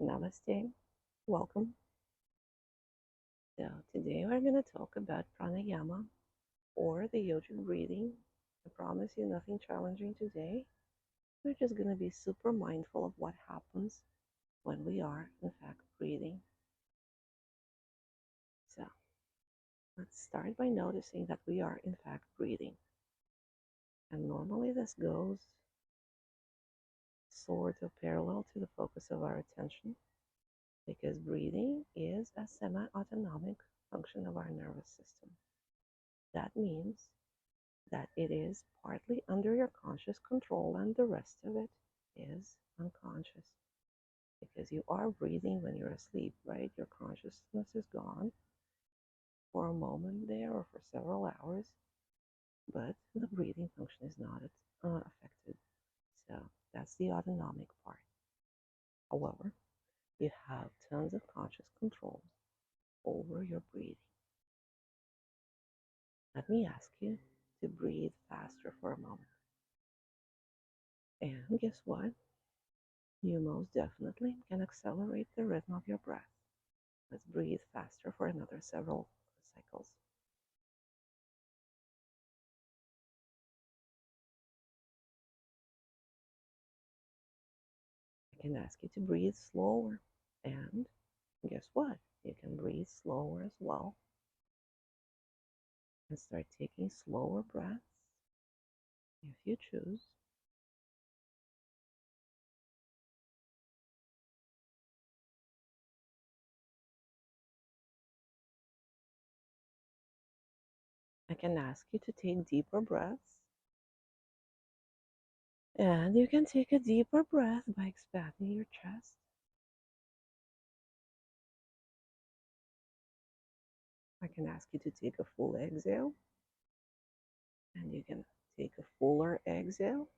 Namaste. Welcome. So, today we're going to talk about pranayama or the yogic breathing. I promise you nothing challenging today. We're just going to be super mindful of what happens when we are, in fact, breathing. So, let's start by noticing that we are, in fact, breathing. And normally this goes sort of parallel to the focus of our attention because breathing is a semi autonomic function of our nervous system. That means that it is partly under your conscious control and the rest of it is unconscious because you are breathing when you're asleep, right? Your consciousness is gone for a moment there or for several hours, but the breathing function is not affected. So that's the autonomic part. However, you have tons of conscious control over your breathing. Let me ask you to breathe faster for a moment. And guess what? You most definitely can accelerate the rhythm of your breath. Let's breathe faster for another several cycles. I can ask you to breathe slower. And guess what? You can breathe slower as well. And start taking slower breaths if you choose. I can ask you to take deeper breaths. And you can take a deeper breath by expanding your chest. I can ask you to take a full exhale. And you can take a fuller exhale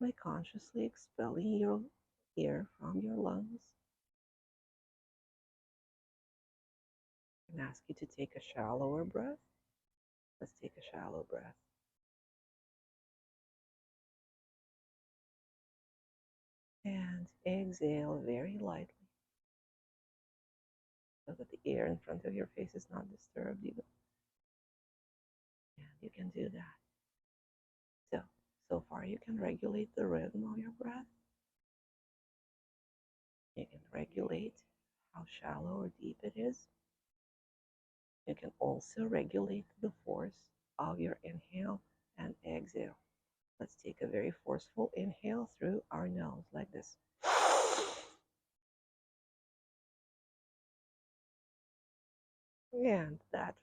by consciously expelling your air from your lungs. I can ask you to take a shallower breath. Let's take a shallow breath. And exhale very lightly so that the air in front of your face is not disturbed even. And you can do that. So far you can regulate the rhythm of your breath. You can regulate how shallow or deep it is. You can also regulate the force of your inhale and exhale. Let's take a very forceful inhale through our nose like this. And that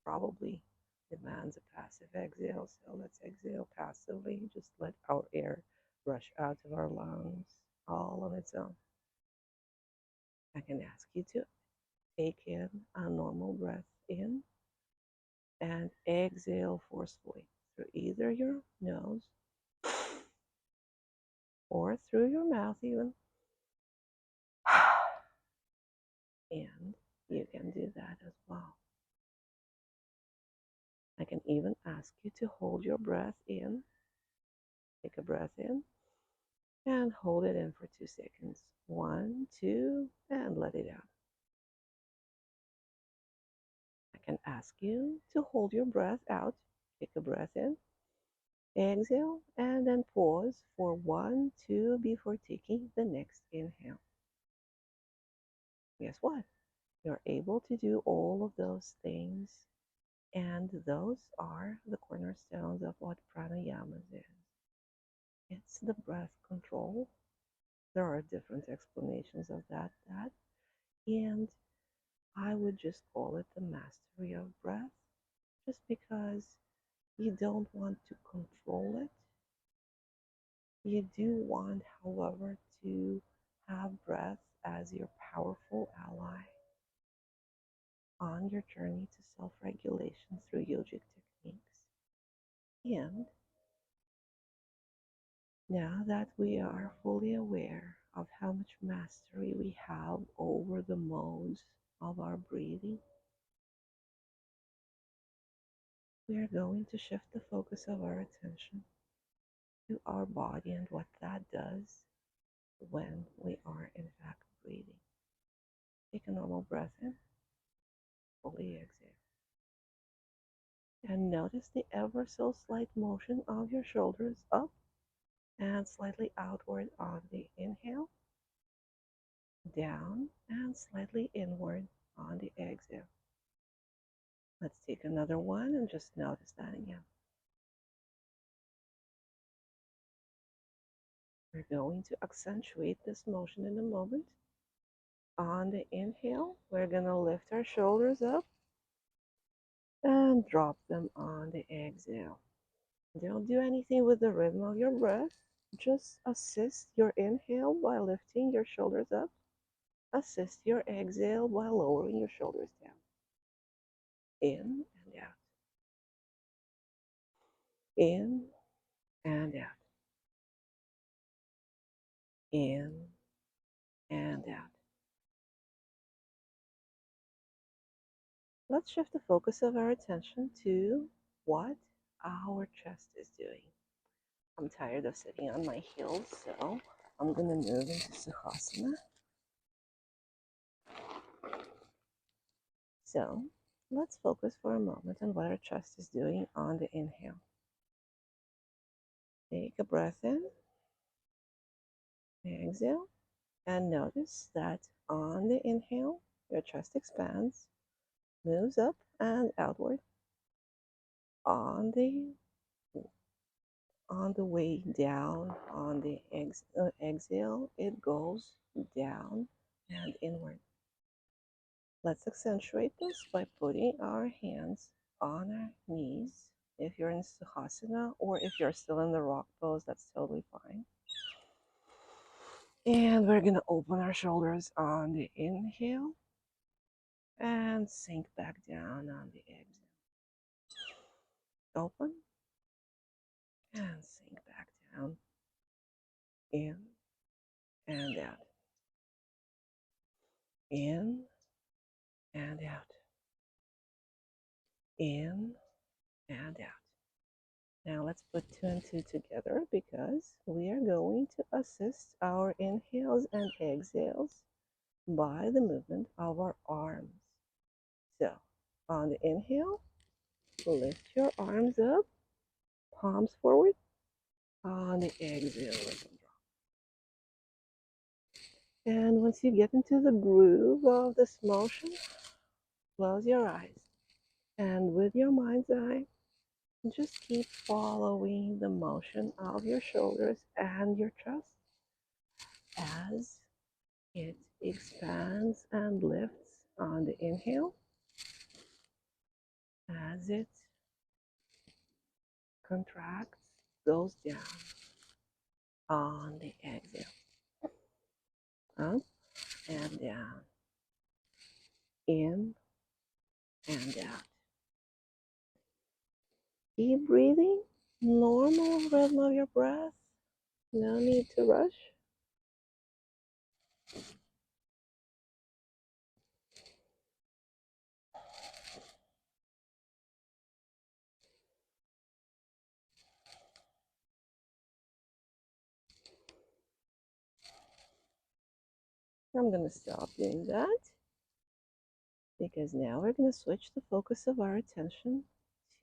probably demands a passive exhale. So let's exhale passively. Just let our air rush out of our lungs all on its own. I can ask you to take in a normal breath in and exhale forcefully through either your nose or through your mouth even. And you can do that as well. I can even ask you to hold your breath in. Take a breath in and hold it in for 2 seconds. 1, 2, and let it out. I can ask you to hold your breath out. Take a breath in, exhale, and then pause for 1, 2 before taking the next inhale. Guess what? You're able to do all of those things, and those are the cornerstones of what pranayama is. It's the breath control. There are different explanations of that, and I would just call it the mastery of breath, just because you don't want to control it. You do want, however, to have breath as your powerful ally on your journey to self-regulation through yogic techniques. And now that we are fully aware of how much mastery we have over the modes of our breathing, we are going to shift the focus of our attention to our body and what that does when we are in fact breathing. breath in, fully exhale. And notice the ever so slight motion of your shoulders up and slightly outward on the inhale, down and slightly inward on the exhale. Let's take another one and just notice that again. We're going to accentuate this motion in a moment. On the inhale, we're going to lift our shoulders up and drop them on the exhale. Don't do anything with the rhythm of your breath. Just assist your inhale by lifting your shoulders up. Assist your exhale by lowering your shoulders down. In and out. In and out. In and out. Let's shift the focus of our attention to what our chest is doing. I'm tired of sitting on my heels, so I'm going to move into Sukhasana. So let's focus for a moment on what our chest is doing on the inhale. Take a breath in, exhale, and notice that on the inhale, your chest expands, moves up and outward. On the way down, on the exhale, it goes down and inward. Let's accentuate this by putting our hands on our knees. If you're in Sukhasana or if you're still in the rock pose, that's totally fine. And we're going to open our shoulders on the inhale and sink back down on the exhale. Open and sink back down. In and out. In and out. In and out. Now let's put 2 and 2 together because we are going to assist our inhales and exhales by the movement of our arms. So on the inhale, lift your arms up, palms forward. On the exhale, let them drop. And once you get into the groove of this motion, close your eyes. And with your mind's eye, just keep following the motion of your shoulders and your chest as it expands and lifts on the inhale, as it contracts, goes down on the exhale. Up and down, in and out. Keep breathing, normal rhythm of your breath, no need to rush. I'm going to stop doing that because now we're going to switch the focus of our attention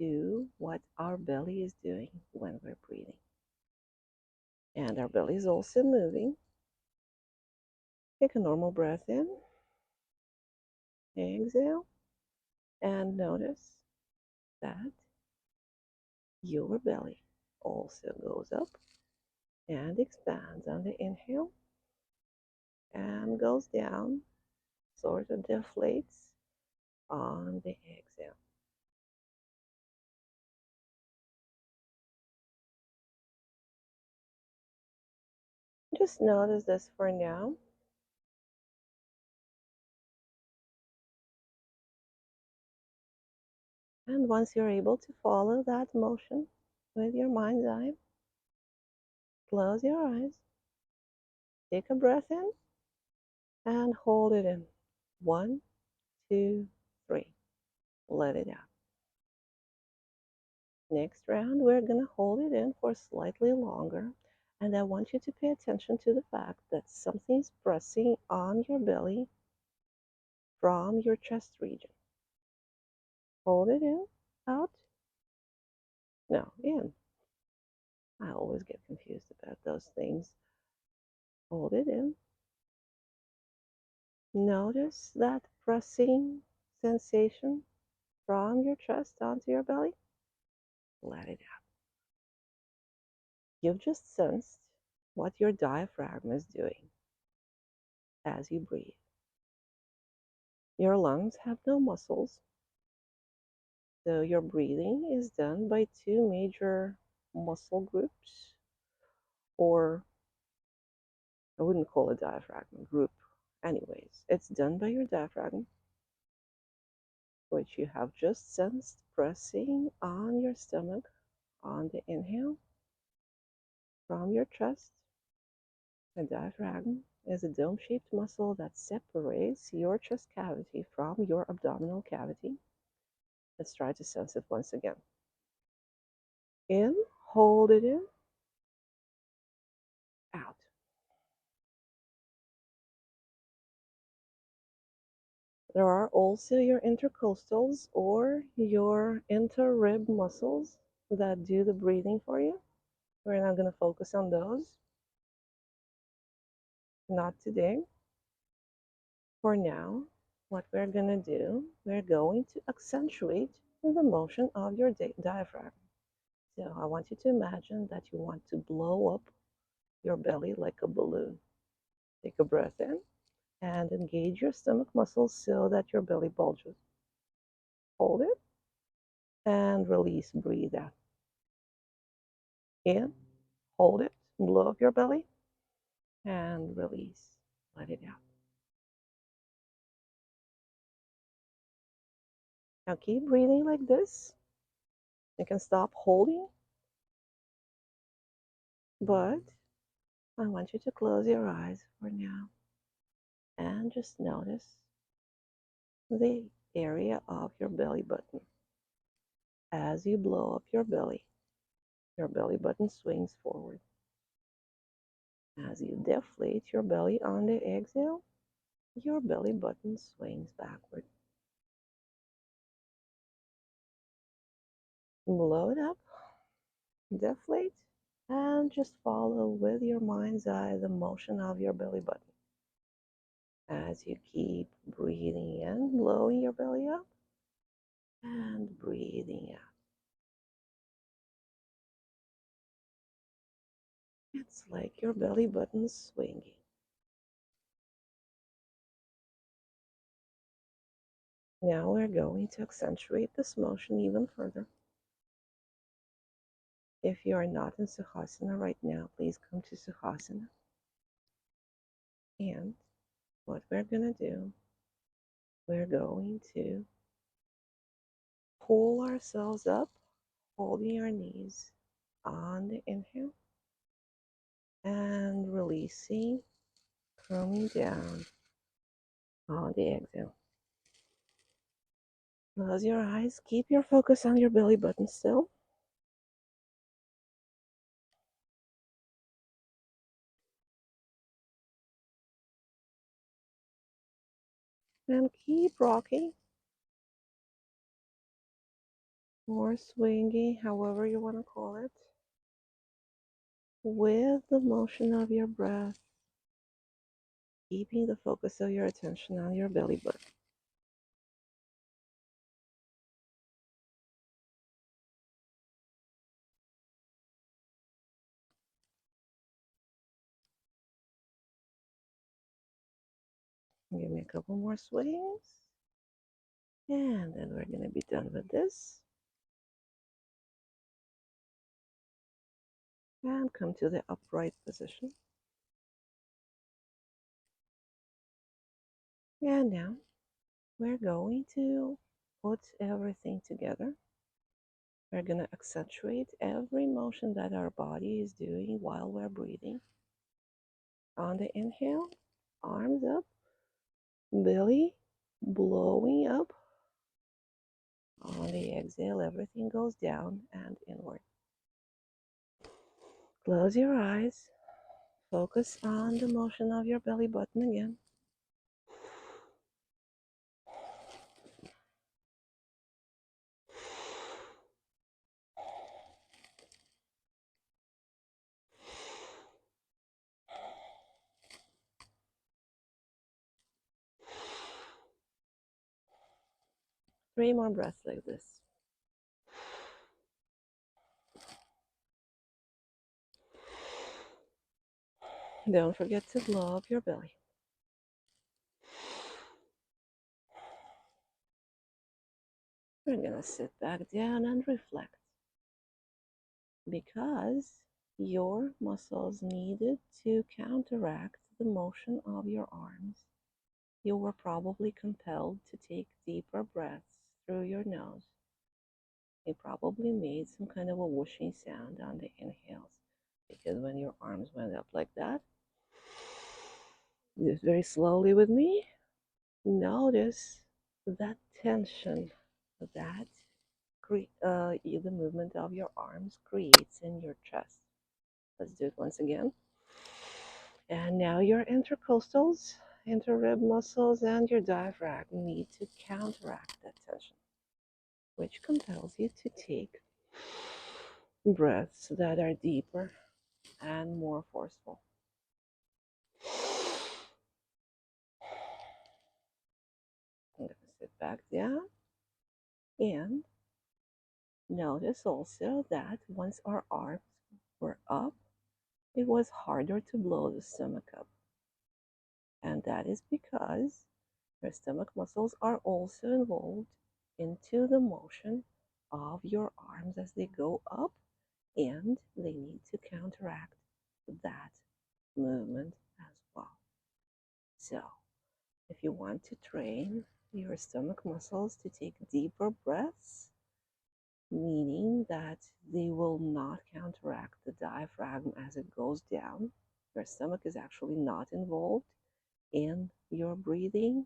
to what our belly is doing when we're breathing. And our belly is also moving. Take a normal breath in, exhale, and notice that your belly also goes up and expands on the inhale and goes down, sort of deflates on the exhale. Just notice this for now. And once you're able to follow that motion with your mind's eye, close your eyes, take a breath in, and hold it in. 1, 2, 3. Let it out. Next round, we're going to hold it in for slightly longer. And I want you to pay attention to the fact that something's pressing on your belly from your chest region. Hold it in, out. No, in. I always get confused about those things. Hold it in. Notice that pressing sensation from your chest onto your belly. Let it out. You've just sensed what your diaphragm is doing as you breathe. Your lungs have no muscles, so your breathing is done by two major muscle groups, or I wouldn't call it diaphragm group. Anyways, it's done by your diaphragm, which you have just sensed pressing on your stomach on the inhale from your chest. The diaphragm is a dome-shaped muscle that separates your chest cavity from your abdominal cavity. Let's try to sense it once again. In, hold it in, out. There are also your intercostals or your interrib muscles that do the breathing for you. We're not going to focus on those. Not today. For now, what we're going to do, we're going to accentuate the motion of your diaphragm. So I want you to imagine that you want to blow up your belly like a balloon. Take a breath in and engage your stomach muscles so that your belly bulges. Hold it and release, breathe out. In, hold it, blow up your belly and release, let it out. Now keep breathing like this. You can stop holding, but I want you to close your eyes for now and just notice the area of your belly button. As you blow up your belly button swings forward. As you deflate your belly on the exhale, your belly button swings backward. Blow it up, deflate, and just follow with your mind's eye the motion of your belly button. As you keep breathing in, blowing your belly up, and breathing out. It's like your belly button swinging. Now we're going to accentuate this motion even further. If you are not in Sukhasana right now, please come to Sukhasana. And what we're going to do, we're going to pull ourselves up, holding our knees on the inhale and releasing, coming down on the exhale. Close your eyes, keep your focus on your belly button still. And keep rocking or swinging, however you want to call it, with the motion of your breath, keeping the focus of your attention on your belly button. Give me a couple more swings. And then we're going to be done with this. And come to the upright position. And now we're going to put everything together. We're going to accentuate every motion that our body is doing while we're breathing. On the inhale, arms up, belly blowing up. On the exhale, everything goes down and inward. Close your eyes. Focus on the motion of your belly button again. 3 more breaths like this. Don't forget to blow up your belly. We're gonna sit back down and reflect because your muscles needed to counteract the motion of your arms. You were probably compelled to take deeper breaths through your nose. You probably made some kind of a whooshing sound on the inhales because when your arms went up like that, just very slowly with me, notice that tension that the movement of your arms creates in your chest. Let's do it once again. And now your intercostals, interrib muscles, and your diaphragm need to counteract that tension, which compels you to take breaths that are deeper and more forceful. I'm going to sit back down and notice also that once our arms were up, it was harder to blow the stomach up. And that is because your stomach muscles are also involved into the motion of your arms as they go up, and they need to counteract that movement as well. So, if you want to train your stomach muscles to take deeper breaths, meaning that they will not counteract the diaphragm as it goes down, your stomach is actually not involved in your breathing,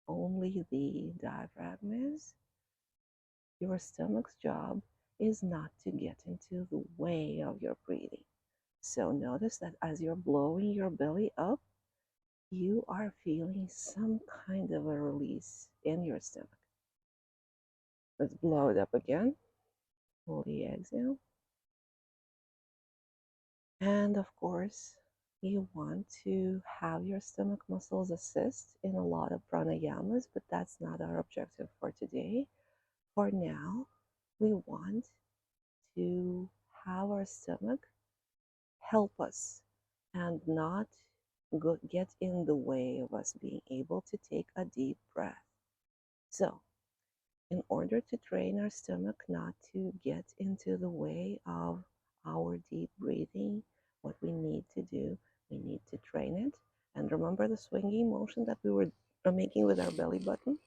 only the diaphragm is. Your stomach's job is not to get into the way of your breathing. So notice that as you're blowing your belly up, you are feeling some kind of a release in your stomach. Let's blow it up again. Fully exhale. And of course, you want to have your stomach muscles assist in a lot of pranayamas, but that's not our objective for today. For now, we want to have our stomach help us and not get in the way of us being able to take a deep breath. So, in order to train our stomach not to get into the way of our deep breathing, what we need to do, we need to train it. And remember the swinging motion that we were making with our belly button?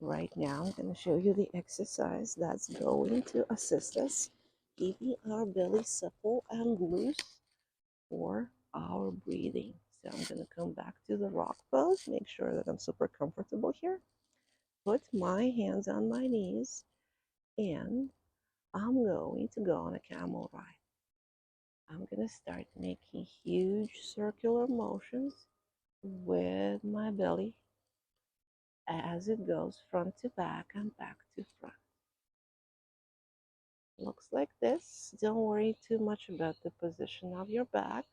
Right now, I'm going to show you the exercise that's going to assist us keeping our belly supple and loose for our breathing. So I'm going to come back to the rock pose, make sure that I'm super comfortable here. Put my hands on my knees, and I'm going to go on a camel ride. I'm going to start making huge circular motions with my belly as it goes front to back and back to front. Looks like this. Don't worry too much about the position of your back.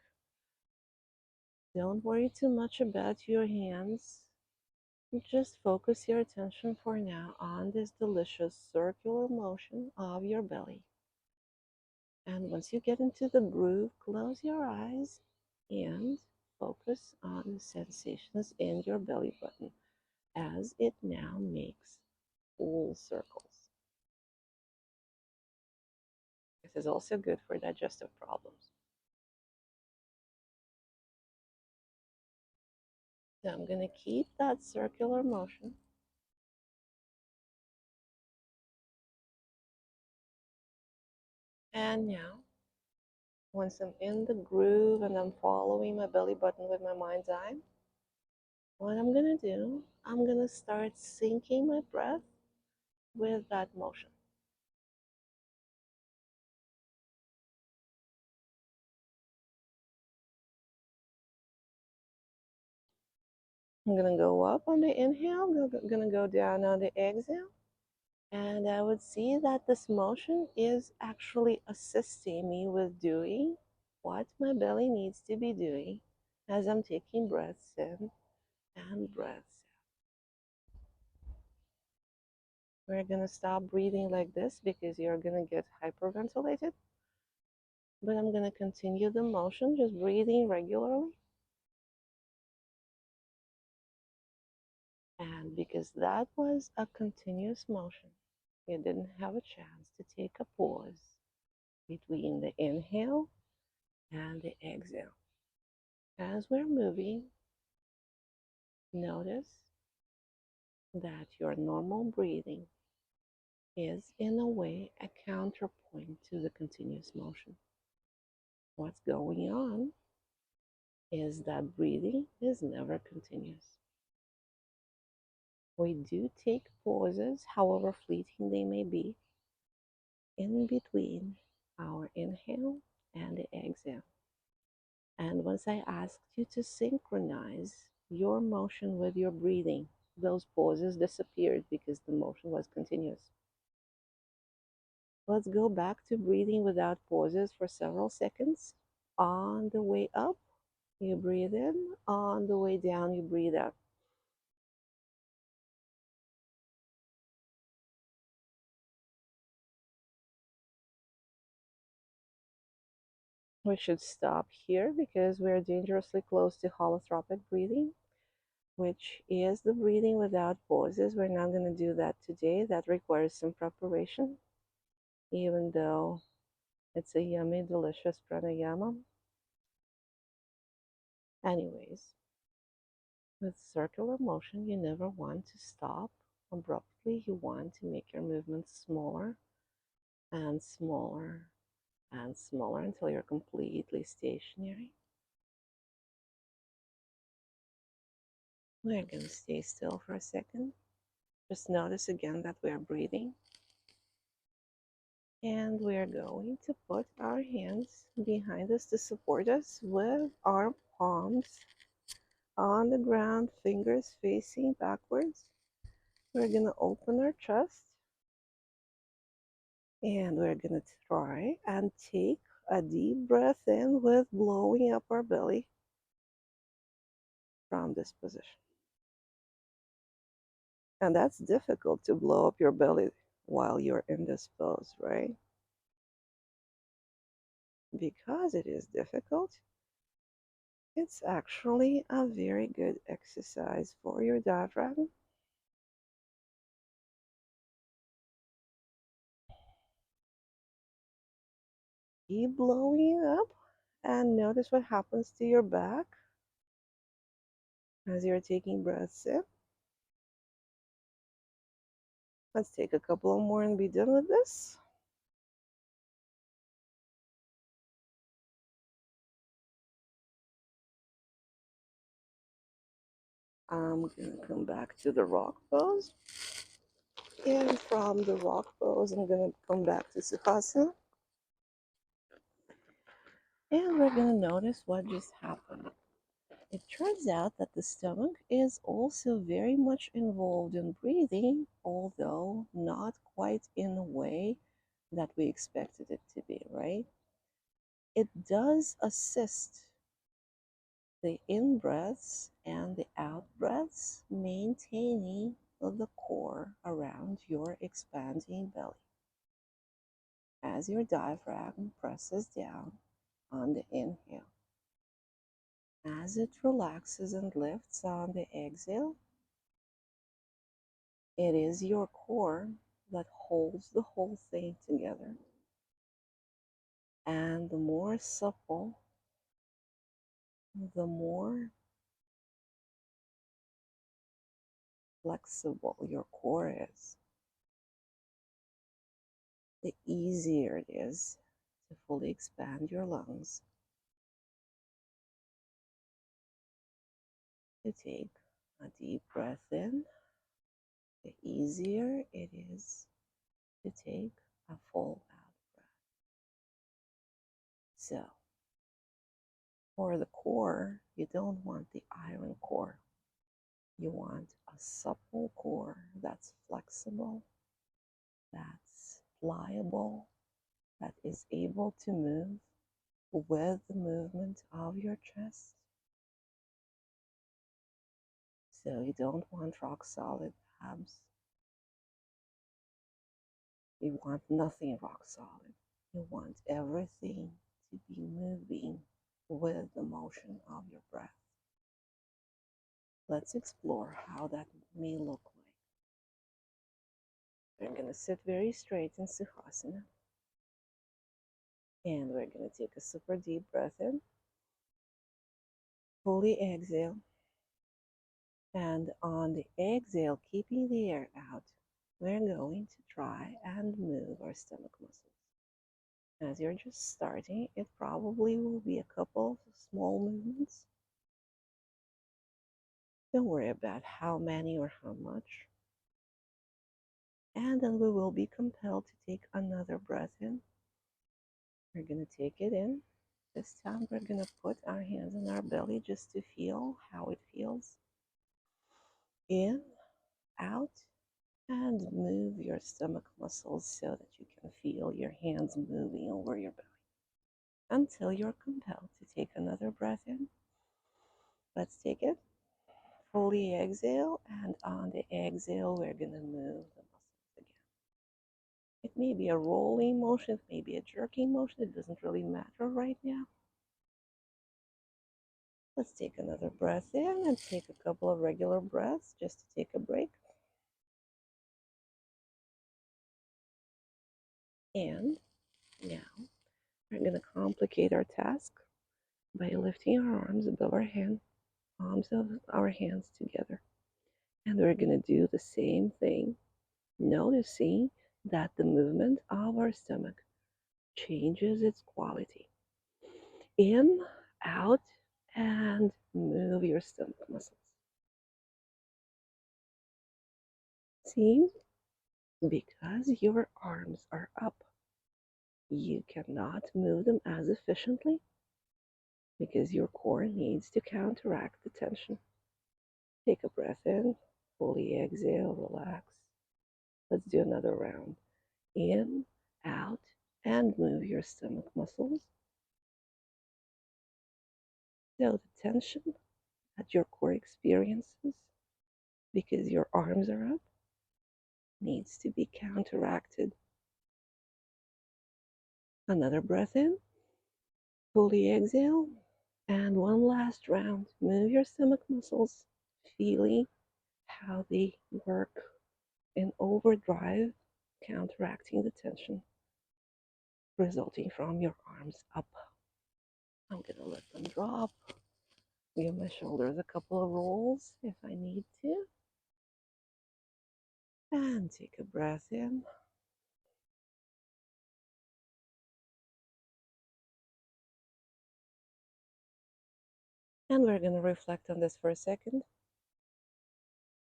Don't worry too much about your hands. Just focus your attention for now on this delicious circular motion of your belly. And once you get into the groove, close your eyes and focus on the sensations in your belly button as it now makes full circles. This is also good for digestive problems. So I'm going to keep that circular motion. And now, once I'm in the groove and I'm following my belly button with my mind's eye, what I'm going to do, I'm going to start syncing my breath with that motion. I'm going to go up on the inhale, going to go down on the exhale. And I would see that this motion is actually assisting me with doing what my belly needs to be doing as I'm taking breaths in and breaths out. We're going to stop breathing like this because you're going to get hyperventilated. But I'm going to continue the motion, just breathing regularly. And because that was a continuous motion, you didn't have a chance to take a pause between the inhale and the exhale. As we're moving, notice that your normal breathing is, in a way, a counterpoint to the continuous motion. What's going on is that breathing is never continuous. We do take pauses, however fleeting they may be, in between our inhale and the exhale. And once I asked you to synchronize your motion with your breathing, those pauses disappeared because the motion was continuous. Let's go back to breathing without pauses for several seconds. On the way up, you breathe in. On the way down, you breathe out. We should stop here because we're dangerously close to holotropic breathing, which is the breathing without pauses. We're not going to do that today. That requires some preparation, even though it's a yummy, delicious pranayama. Anyways, with circular motion, you never want to stop abruptly. You want to make your movements smaller and smaller and smaller until you're completely stationary. We're going to stay still for a second. Just notice again that we are breathing. And we are going to put our hands behind us to support us with our palms on the ground, fingers facing backwards. We're going to open our chest and we're going to try and take a deep breath in with blowing up our belly from this position. And that's difficult to blow up your belly while you're in this pose, right? Because it is difficult, it's actually a very good exercise for your diaphragm. Keep blowing up and notice what happens to your back as you're taking breaths in. Let's take a couple more and be done with this. I'm going to come back to the rock pose. And from the rock pose, I'm going to come back to Sukhasana. And we're going to notice what just happened. It turns out that the stomach is also very much involved in breathing, although not quite in a way that we expected it to be, right? It does assist the in breaths and the out breaths, maintaining the core around your expanding belly. As your diaphragm presses down on the inhale, as it relaxes and lifts on the exhale, it is your core that holds the whole thing together. And the more supple, the more flexible your core is, the easier it is to fully expand your lungs, to take a deep breath in, the easier it is to take a full out breath. So, for the core, you don't want the iron core. You want a supple core that's flexible, that's pliable, that is able to move with the movement of your chest. So you don't want rock solid abs. You want nothing rock solid. You want everything to be moving with the motion of your breath. Let's explore how that may look like. We're going to sit very straight in Sukhasana. And we're going to take a super deep breath in. Fully exhale. And on the exhale, keeping the air out, we're going to try and move our stomach muscles. As you're just starting, it probably will be a couple of small movements. Don't worry about how many or how much. And then we will be compelled to take another breath in. We're going to take it in. This time we're going to put our hands on our belly just to feel how it feels. In, out, and move your stomach muscles so that you can feel your hands moving over your belly until you're compelled to take another breath in. Let's take it. Fully exhale, and on the exhale, we're going to move the muscles again. It may be a rolling motion, it may be a jerking motion, it doesn't really matter right now. Let's take another breath in and take a couple of regular breaths just to take a break. And now we're going to complicate our task by lifting our arms above our head, palms of our hands together. And we're going to do the same thing, noticing that the movement of our stomach changes its quality. In, out, and move your stomach muscles. See, because your arms are up, you cannot move them as efficiently because your core needs to counteract the tension. Take a breath in, fully exhale, relax. Let's do another round. In, out, and move your stomach muscles. So the tension that your core experiences because your arms are up needs to be counteracted. Another breath in, fully exhale, and one last round. Move your stomach muscles, feeling how they work in overdrive, counteracting the tension resulting from your arms up. I'm gonna let them drop. Give my shoulders a couple of rolls if I need to. And take a breath in. And we're gonna reflect on this for a second.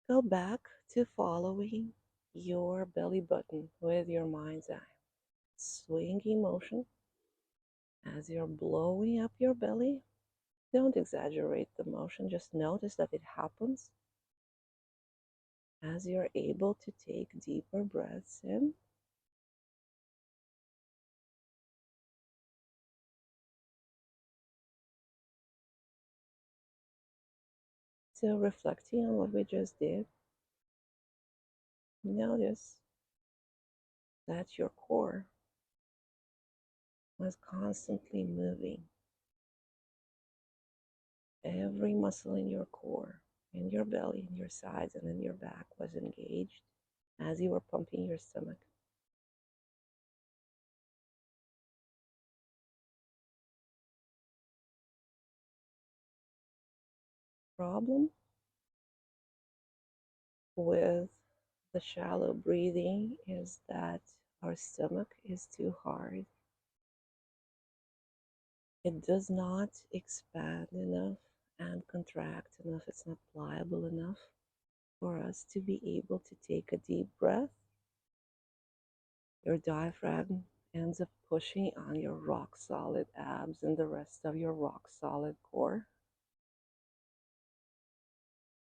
Go back to following your belly button with your mind's eye. Swinging motion as you're blowing up your belly. Don't exaggerate the motion, just notice that it happens as you're able to take deeper breaths in. So reflecting on what we just did, notice that your core was constantly moving. Every muscle in your core, in your belly, in your sides, and in your back was engaged as you were pumping your stomach. Problem with the shallow breathing is that our stomach is too hard. It does not expand enough and contract enough. It's not pliable enough for us to be able to take a deep breath. Your diaphragm ends up pushing on your rock solid abs and the rest of your rock solid core.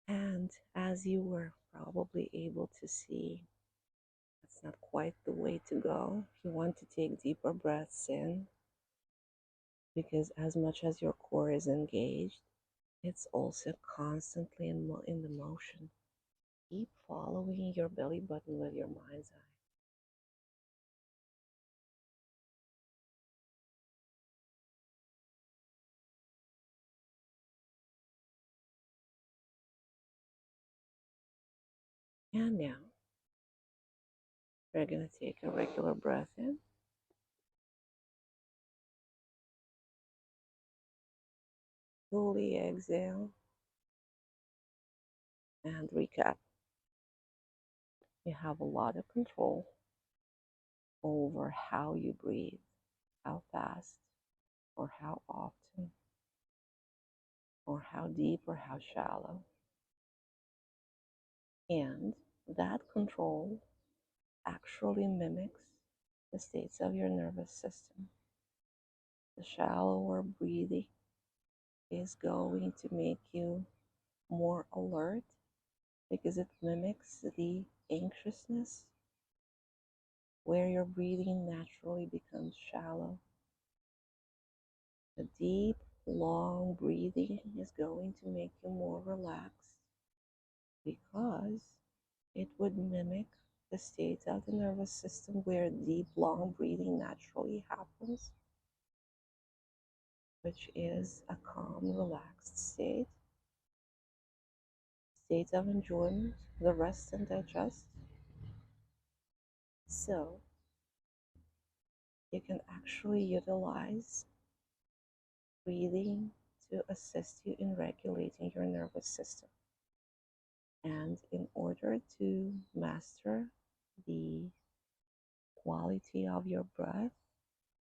And as you were probably able to see, that's not quite the way to go. You want to take deeper breaths in because as much as your core is engaged, it's also constantly in the motion. Keep following your belly button with your mind's eye. And now we're going to take a regular breath in. Fully exhale and recap. You have a lot of control over how you breathe, how fast, or how often, or how deep or how shallow. And that control actually mimics the states of your nervous system. The shallower breathing is going to make you more alert because it mimics the anxiousness where your breathing naturally becomes shallow. The deep, long breathing is going to make you more relaxed because it would mimic the state of the nervous system where deep, long breathing naturally happens, which is a calm, relaxed state of enjoyment, the rest and digest. So you can actually utilize breathing to assist you in regulating your nervous system. And in order to master the quality of your breath,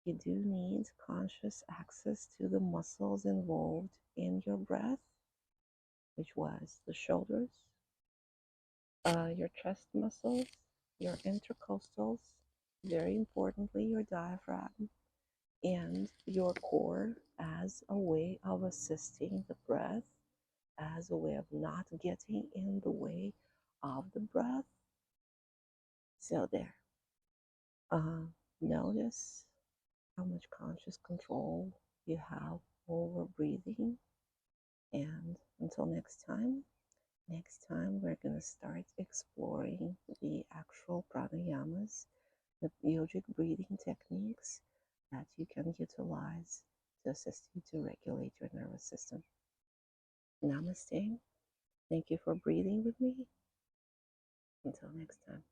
you do need conscious access to the muscles involved in your breath, which was the shoulders, your chest muscles, your intercostals, very importantly, your diaphragm, and your core as a way of assisting the breath, as a way of not getting in the way of the breath. So there. Notice how much conscious control you have over breathing. And until next time we're going to start exploring the actual pranayamas, the yogic breathing techniques that you can utilize to assist you to regulate your nervous system. Namaste. Thank you for breathing with me. Until next time.